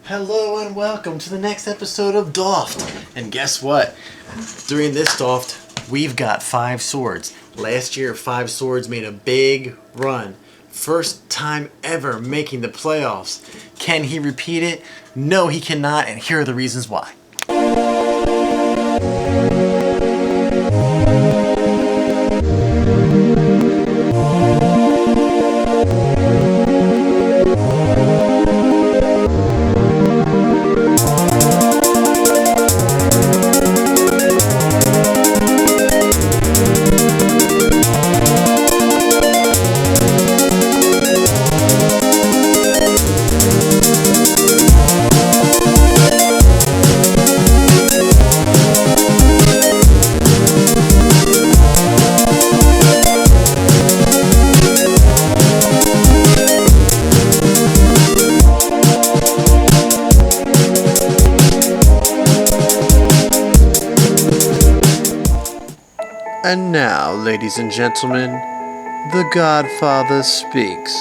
Hello and welcome to the next episode of D.O.A.F.T. And guess what? During this D.O.A.F.T, we've got 5 swords. Last year, 5 swords made a big run. First time ever making the playoffs. Can he repeat it? No, he cannot, and here are the reasons why. And now, ladies and gentlemen, the Godfather speaks.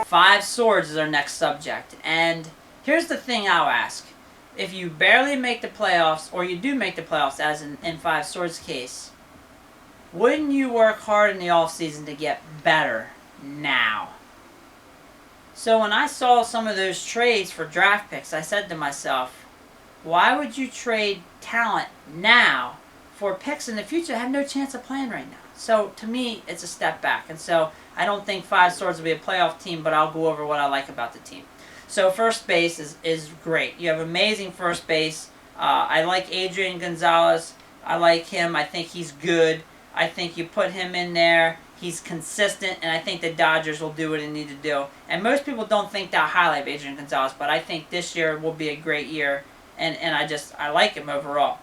5 swords is our next subject. And here's the thing I'll ask. If you barely make the playoffs, or you do make the playoffs, as in 5 swords case, wouldn't you work hard in the offseason to get better now? So when I saw some of those trades for draft picks, I said to myself, why would you trade talent now for picks in the future that have no chance of playing right now? So to me, it's a step back. And so I don't think 5 swords will be a playoff team, but I'll go over what I like about the team. So first base is great. You have amazing first base. I like Adrian Gonzalez. I like him. I think he's good. I think you put him in there. He's consistent, and I think the Dodgers will do what they need to do. And most people don't think that highly of Adrian Gonzalez, but I think this year will be a great year. And I like him overall.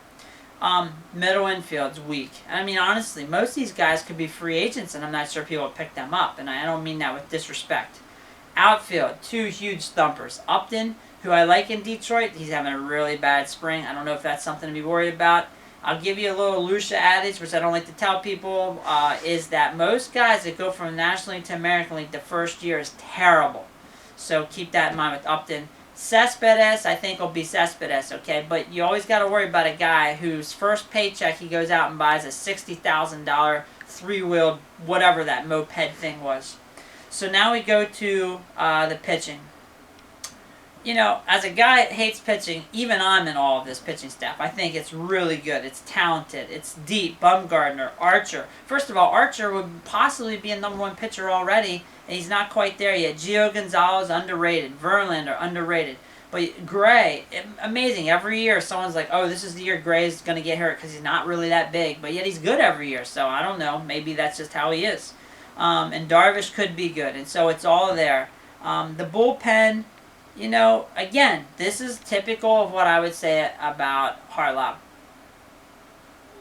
Middle infield's weak. I mean, honestly, most of these guys could be free agents, and I'm not sure people will pick them up. And I don't mean that with disrespect. Outfield, 2 huge thumpers. Upton, who I like in Detroit, he's having a really bad spring. I don't know if that's something to be worried about. I'll give you a little Lucia adage, which I don't like to tell people, is that most guys that go from National League to American League the first year is terrible. So keep that in mind with Upton. Cespedes, I think will be Cespedes, okay? But you always got to worry about a guy whose first paycheck he goes out and buys a $60,000 3-wheeled whatever that moped thing was. So now we go to the pitching. You know, as a guy that hates pitching, even I'm in all of this pitching staff. I think it's really good. It's talented. It's deep. Bumgarner, Archer. First of all, Archer would possibly be a number 1 pitcher already, and he's not quite there yet. Gio Gonzalez, underrated. Verlander, underrated. But Gray, amazing. Every year someone's like, oh, this is the year Gray's going to get hurt because he's not really that big. But yet he's good every year, so I don't know. Maybe that's just how he is. And Darvish could be good, and so it's all there. The bullpen... You know, again, this is typical of what I would say about Harlow.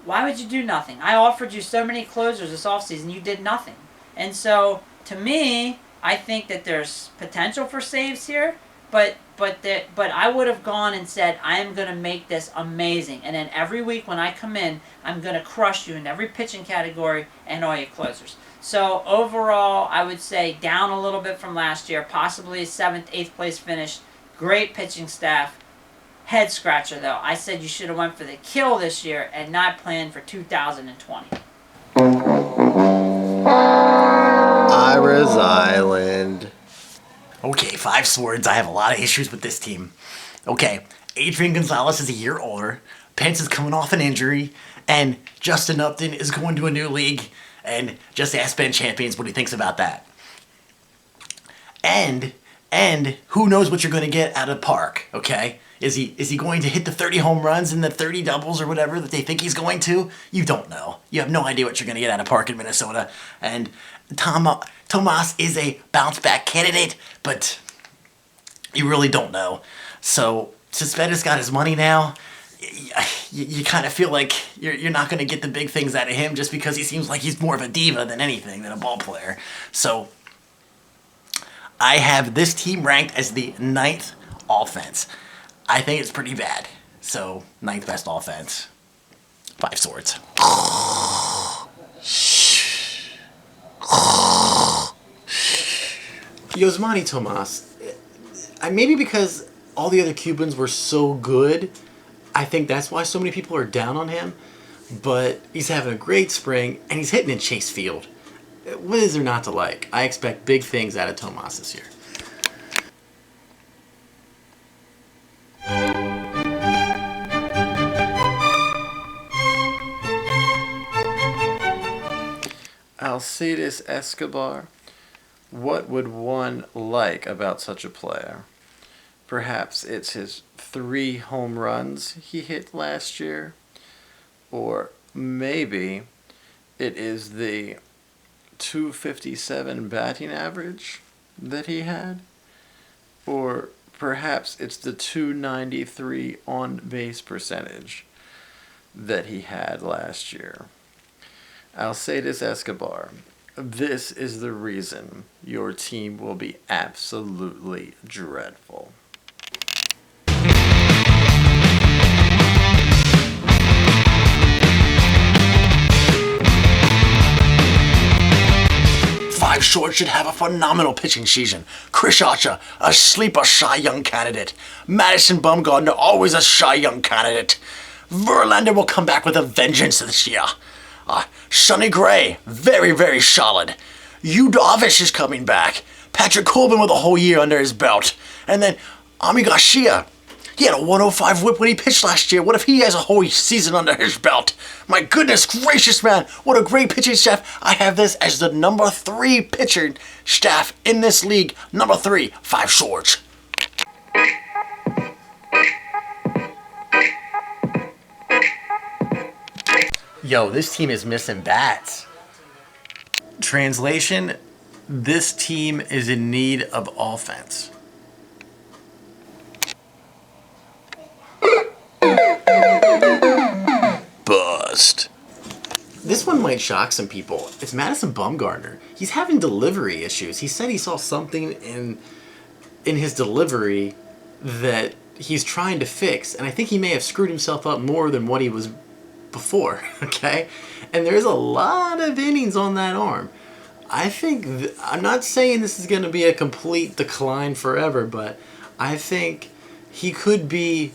Why would you do nothing? I offered you so many closers this offseason, you did nothing. And so, to me, I think that there's potential for saves here, but I would have gone and said, I am going to make this amazing. And then every week when I come in, I'm going to crush you in every pitching category and all your closers. So overall, I would say down a little bit from last year, possibly a 7th, 8th place finish. Great pitching staff. Head scratcher though. I said you should have went for the kill this year and not planned for 2020. Ira's Island. Okay, 5 swords. I have a lot of issues with this team. Okay, Adrian Gonzalez is a year older. Pence is coming off an injury. And Justin Upton is going to a new league. And just ask Ben Champions what he thinks about that. And who knows what you're going to get out of Park, okay? Is he going to hit the 30 home runs and the 30 doubles or whatever that they think he's going to? You don't know. You have no idea what you're going to get out of Park in Minnesota. And Tomas is a bounce-back candidate, but you really don't know. So, Cespedes got his money now. You kind of feel like you're not going to get the big things out of him just because he seems like he's more of a diva than anything, than a ball player. So, I have this team ranked as the 9th offense. I think it's pretty bad. So, 9th best offense. 5 swords. Yosmani Tomas, maybe because all the other Cubans were so good, I think that's why so many people are down on him. But he's having a great spring, and he's hitting in Chase Field. What is there not to like? I expect big things out of Tomas this year. Alcides Escobar. What would one like about such a player? Perhaps it's his 3 home runs he hit last year. Or maybe it is the 257 batting average that he had. Or perhaps it's the 293 on base percentage that he had last year. Alcides Escobar, this is the reason your team will be absolutely dreadful. Five Short should have a phenomenal pitching season. Chris Archer, a sleeper Cy Young candidate. Madison Bumgarner, always a Cy Young candidate. Verlander will come back with a vengeance this year. Sonny Gray, very, very solid. Yu Darvish is coming back. Patrick Corbin with a whole year under his belt. And then Ami Garcia. He had a 105 whip when he pitched last year. What if he has a whole season under his belt? My goodness gracious, man. What a great pitching staff. I have this as the number 3 pitching staff in this league. Number 3, 5 Swords. Yo, this team is missing bats. Translation, this team is in need of offense. Bust. This one might shock some people. It's Madison Bumgarner. He's having delivery issues. He said he saw something in his delivery that he's trying to fix, and I think he may have screwed himself up more than what he was before, okay? And there's a lot of innings on that arm. I think, I'm not saying this is going to be a complete decline forever, but I think he could be,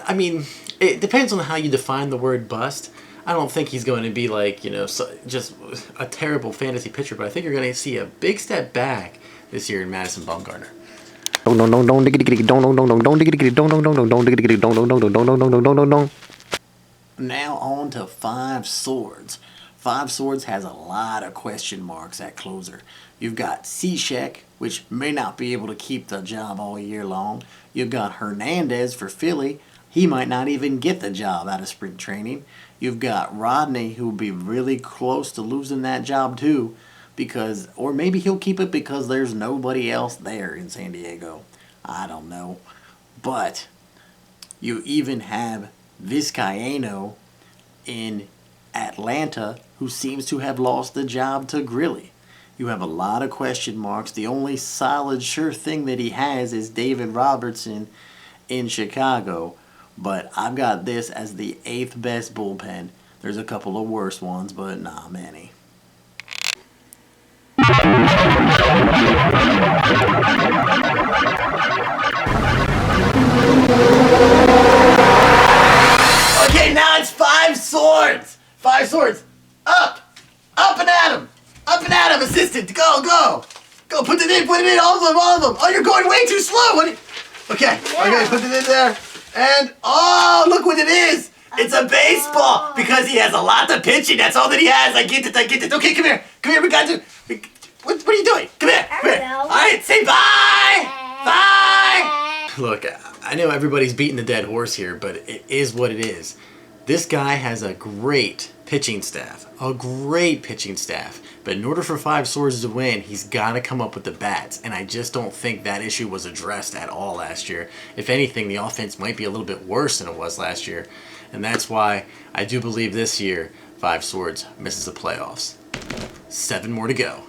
I mean, it depends on how you define the word bust. I don't think he's going to be like, just a terrible fantasy pitcher, but I think you're going to see a big step back this year in Madison Bumgarner. Now on to 5 Swords. 5 Swords has a lot of question marks at closer. You've got Cishek, which may not be able to keep the job all year long. You've got Hernandez for Philly. He might not even get the job out of spring training. You've got Rodney, who will be really close to losing that job too, or maybe he'll keep it because there's nobody else there in San Diego. I don't know. But you even have Vizcaino in Atlanta, who seems to have lost the job to Grilly. You have a lot of question marks. The only solid, sure thing that he has is David Robertson in Chicago. But I've got this as the 8th best bullpen. There's a couple of worse ones, but not many. Okay, now it's 5 Swords. 5 Swords. Up and at him. Up and at him, assistant. Go. Put it in, all of them. Oh, you're going way too slow. Okay, put it in there. And, look what it is. It's a baseball because he has a lot of pitching. That's all that he has. I get it. Okay, come here. We got to. What are you doing? Come here. All right, say bye. Bye. Look, I know everybody's beating the dead horse here, but it is what it is. This guy has a great pitching staff. But in order for 5 Swords to win, he's got to come up with the bats. And I just don't think that issue was addressed at all last year. If anything, the offense might be a little bit worse than it was last year. And that's why I do believe this year 5 Swords misses the playoffs. 7 more to go.